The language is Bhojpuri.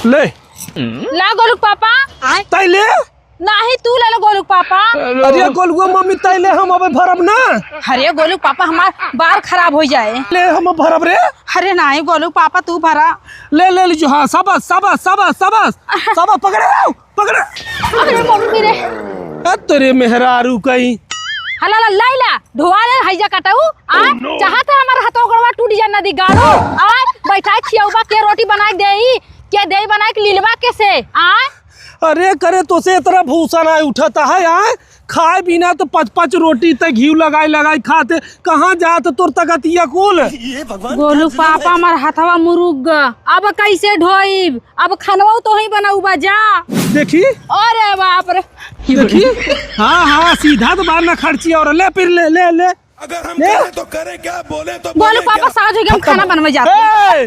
ले ला गोलू पापा तैले नाही तू ले लो गोलू पापा। अरे गोलुआ मम्मी तैले हम अबे भरब ना। अरे गोलू पापा हमार बाल खराब हो जाए। ले हम भरब रे। अरे नहीं गोलू पापा तू भरा। ले ले लीजिए। हाँ शाबाश शाबाश शाबाश शाबाश शाबाश पकड़े पकड़े। अरे मम्मी रे तेरे मेहरारू कहीं हला ला लाइला धोआ ले हइजा कटाऊ आ चाहत है हमार हाथों गड़वा टूट जा नदी गाड़ो आ बैठा खियाउबा के रोटी बना के देई के देई बना के लीलवा के से आ। अरे करे तो से इतना भूसा ना उठाता है यार। खाए बिना तो 5-5 रोटी तक घी लगाई लगाई खाते कहाँ जात तोर तकतिया कुल। गोलू पापा हमार हाथवा मुरुग अब कैसे ढोइब अब खानवा तो ही बनाऊ बा जा देखी। अरे बाप रे देखी हाँ हाँ सीधा तो बाहर ना खर्ची और ले फिर ले ले ले अगर हम करें तो करें क्या बोले तो गोलू पापा साथ हो गए हम खाना बनवे जाते।